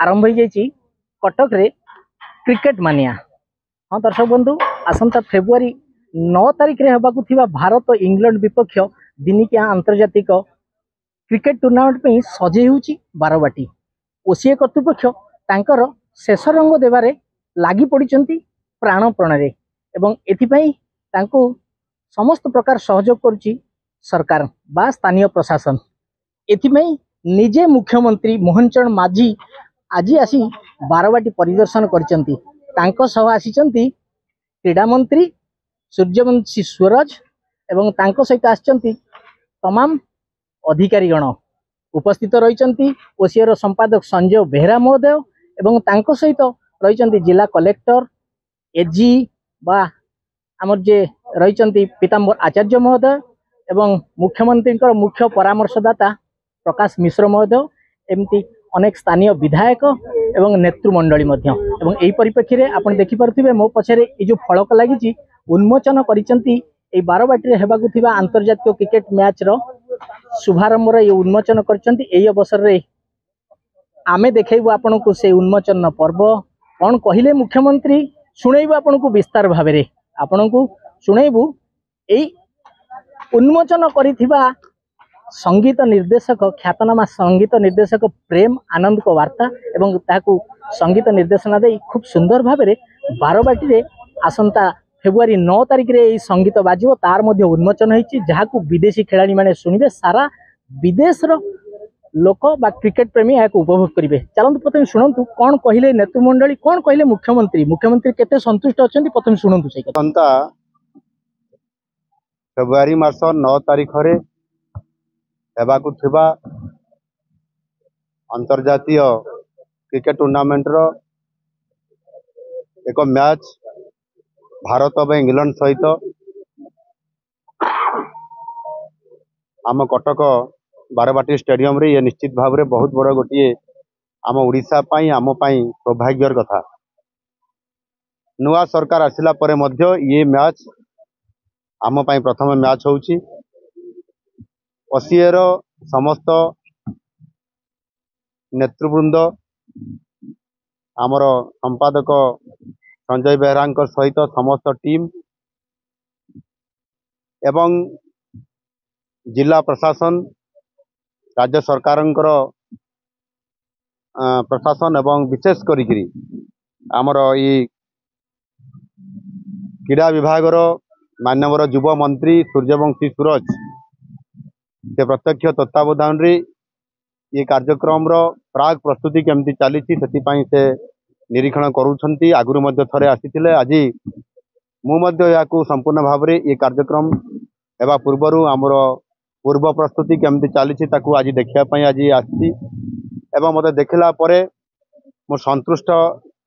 आरंभ हो जाइए कटक रे क्रिकेट मानिया। हाँ दर्शक बंधु, आसंता फेब्रुआरी 9 तारिख रे होबाकु थिबा भारत इंग्लैंड विपक्ष दिनिकिया आंतर्जातिक क्रिकेट टूर्नामेंट पे सजे होउची बारवाटी। ओसीए कर्तृपक्ष तांकर शेष रंग देवारे लागि पड़िचंती प्राणपणे एवं एथिपाई तांको समस्त प्रकार सहयोग करुची सरकार बा स्थानीय प्रशासन। एथिपाई निजे मुख्यमंत्री मोहन चरण माझी आज आसी बारवाटी परिदर्शन करचंती। तांको सह आसीचंती क्रीडा मंत्री सूर्यवंशी स्वराज एवं तांको सहित आसीचंती तमाम अधिकारीगण उपस्थित रही। ओसीएर संपादक संजय बेहरा महोदय एवं तांको सहित रही जिला कलेक्टर एजी बा आमर जे रही पीताम्बर आचार्य महोदय एवं मुख्यमंत्री मुख्य परामर्शदाता प्रकाश मिश्र महोदय एमती अनेक स्थानीय विधायक एवं नेतृमंडली एवं यही परिप्रेक्षी में आप देखिपे मो पछरे ये जो फलक लगी उन्मोचन करिसेंती बारवाटी हेबाकु थिबा आंतर्जातिक क्रिकेट मैच रो शुभारंभ ये उन्मोचन करचंती। एही अवसर रे आमे देखैबु आपनको से उन्मोचन पर्व कौन कहिले मुख्यमंत्री शुणैबु आपनको विस्तार भाव में आपनको शुणैबु एही उन्मोचन करिथिबा संगीत निर्देशक ख्यातनामा संगीत निर्देशक प्रेम आनंद को वार्ता एवं ताकू संगीत निर्देशना दे खूब सुंदर भाव में बारवाटी रे आसंता फेब्रुआरी 9 तारिख रे यही संगीत बाजिबो तार मध्य उन्मोचन होईची जहाकू विदेशी खिलाड़ी माने सुनिबे सारा विदेश रो लोक बा क्रिकेट प्रेमी या उपभोग करेंगे। चलते प्रथम शुणु कौन कहले नेतृमंडली कौन कहले मुख्यमंत्री मुख्यमंत्री केते संतुष्ट अच्छा प्रथम शुणु से फेब्रुआरी मास 9 तारिख रे हेबाकु थिबा अंतर्जातीय क्रिकेट टूर्नामेंट रो एक मैच भारत और इंग्लैंड सहित आम कटक बारवाटी स्टेडियम रे ये निश्चित भाव में बहुत बड़ गोटे आम ओडिशा पाई आम पाई सौभाग्यर कथा। नुआ सरकार आसिला परे मध्य ये मैच आम पाई प्रथम मैच होउची। ओसीएर समस्त नेतृवृंद आमर संपादक संजय बेहरा सहित समस्त टीम एवं जिला प्रशासन राज्य सरकार प्रशासन एवं विशेष करी आमर ये क्रीड़ा विभाग माननीय युवा मंत्री सूर्यवंशी सूरज से प्रत्यक्ष तत्वावधान रे ये कार्यक्रम प्राग प्रस्तुति केमती चली से निरीक्षण करुछंती। आगुरी मध्य थरे आसीथिले आज मु संपूर्ण भाव में ये कार्यक्रम एवं पूर्वर आमर पूर्व प्रस्तुति केमती चली आज देखा आज आसी एवं मत देखला परे मु संतुष्ट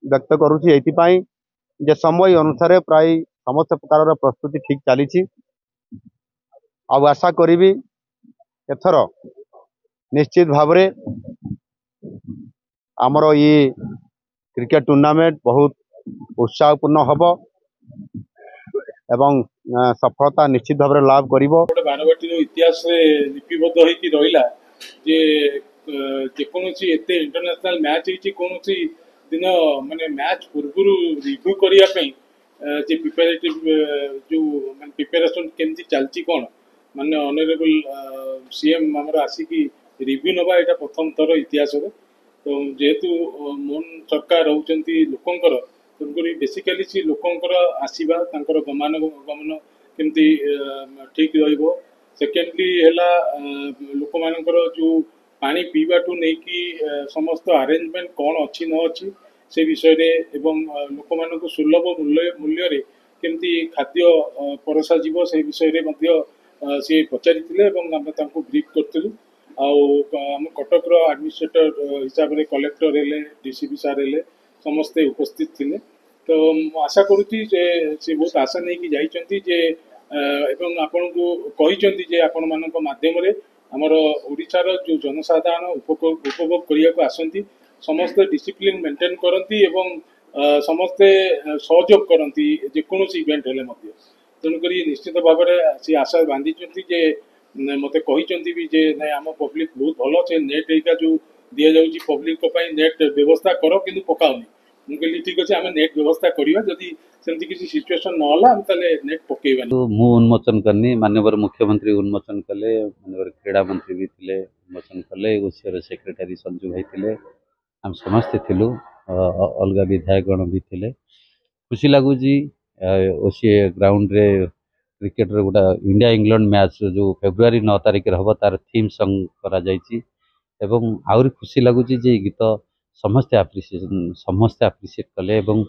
व्यक्त करुछि एथिपाई जे समय अनुसार प्राय समस्त प्रकार प्रस्तुति ठीक चली। आशा करी एथर निश्चित भाव में आमर ये क्रिकेट टूर्नामेंट बहुत उत्साहपूर्ण हम एवं सफलता निश्चित भाव में लाभ करिवो। बारवाटी इतिहास लिपिबद्ध होइकी रहिला जे जेकोसी एते इंटरनेशनल मैच होइची कोनोसी दिन माने मैच पूर्व रिव्यू करिया पई जे प्रिपरेटिव जो माने प्रिपरेशन केमती चलची कोन माने ऑनरेबल सीएम हमर आसीकी रिव्यू नबा एटा प्रथम थर इतिहास रे। तो जेहेतु मोहन सरकार रहउचंती लोकंकर तुमकरी बेसिकली सी लोकंकर आसीबा तांकर गमन केमती ठीक रहिबो। सेकेंडली हैला लोक मानकर जो पानी पीबाटू नेकी समस्त अरेंजमेंट कौन अच्छी न अच्छी से विषय रे एवं लोक मानक सुलभ मूल्य रे केमती खाद्य परसा जीव से विषय रे मध्य से पचारिथिले एवं हम तांको ब्रीफ करथिलु। आम कटक एडमिनिस्ट्रेटर हिसाब से कलेक्टर हेले डीसीपी सार हेले समस्ते उपस्थित थिले। तो आशा करुच्ची से बहुत आशा नहीं कि जाइछंती जे एवं आपण को कहिछंती जे आपण मानक माध्यम रे हमर ओडिशार जो जनसाधारण उपभोग करिया को आसंती समस्त डिसिप्लिन मेंटेन करती एवं समस्ते सहयोग करती जेकोसी इवेंट हेले मध्य। तेणुक निश्चित भाव में सी आशा बांधी जे मते कहिचंती भी जे नहीं आम पब्लिक बहुत भल से नेट एरिका जो दि जाऊँगी पब्लिक नेट व्यवस्था कर कि पकाऊनी मुझे कहली ठीक अच्छे आम नेट व्यवस्था करवा जदि सेमती किसी सिचुएशन ना नेट पकेबा तो मु उन्मोचन करनी माननीय मुख्यमंत्री उन्मोचन कले माननीय क्रीड़ा मंत्री भी थे उन्मोचन कले ओसीआर सेक्रेटरी संजू भाई थे आम समस्ते थिलु अलग विधायकगण भी थे खुशी लगुच ओसी ग्राउंड रे क्रिकेट गोटा इंडिया इंग्लैंड मैच जो फेब्रुआरी 9 तारिख हम तार थीम सॉन्ग करा जायछि एवं आउरी खुशी लगुच गीत समस्ते आप्रिशिएट कले एवं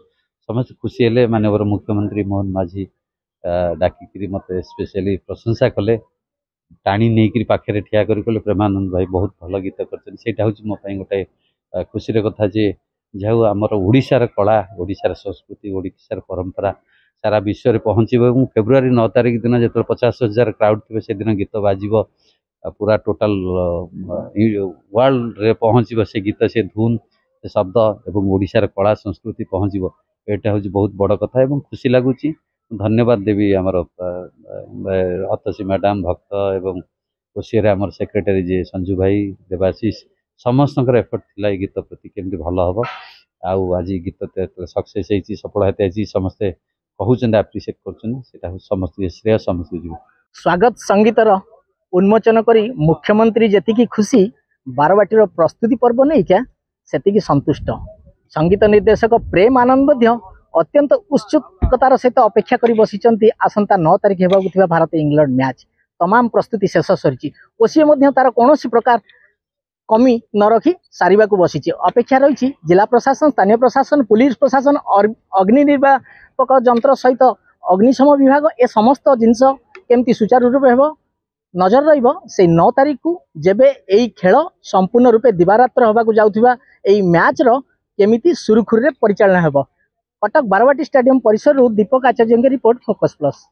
समस्त खुशी हेले माननीय मुख्यमंत्री मोहन माझी डाकिकी मत स्पेशली प्रशंसा कले टाणी नहीं पाखे ठिया कर कहले प्रेमानंद भाई बहुत भल गीत करता हूँ मो गोटे खुशी कथा जे जाऊ आमर ओडिशार कला ओडिशार संस्कृति ओडिशार परंपरा सारा विश्व में पहुँचो फेब्रुआरी 9 तारिख दिन जो 50,000 क्राउड थे से दिन गीत बाजिब पूरा टोटाल वर्ल्ड रे पहुँचो से गीत से धुन से शब्द एवं ओडिशार कला संस्कृति पहुँचो यहाँ हूँ बहुत बड़ कथा एवं खुशी लगुच धन्यवाद देवी आमर अतसी मैडम भक्त एवं ओसीआर आमर सेक्रेटरी जी संजू भाई देवाशीष समस्त एफर्ट थिला गीत प्रति केमती भल हम आउ आज गीत सक्सेस होती सफल होती समस्ते कहते आप्रिशिएट कर समस्त श्रेय समस्त जीव स्वागत संगीतर उन्मोचन करी मुख्यमंत्री जी खुशी बारवाटीर प्रस्तुति पर्व नहीं क्या से संतुष्ट संगीत निर्देशक प्रेम आनंद अत्यंत उत्सुकतार सहित अपेक्षा कर बसी आसंता 9 तारिख होगा भारत इंग्लैंड मैच तमाम प्रस्तुति शेष सरी ओसीए तार कौन प्रकार कमी न रखी सारे को बसी अपेक्षा रही जिला प्रशासन स्थानीय प्रशासन पुलिस प्रशासन अग्नि निर्वापक जंत्र सहित अग्निशम विभाग ए समस्त जिनस केमती सुचारू रूपे हो नजर रही 9 तारिख को जेबे एई खेल संपूर्ण रूपे दिवारात्र होगा जाउथिबा एई मैच रो केमिति सुरुखुरु रे परिचालन हेबो। कटक बारवाटी स्टेडियम परिसर दीपक आचार्य रिपोर्ट फोकस प्लस।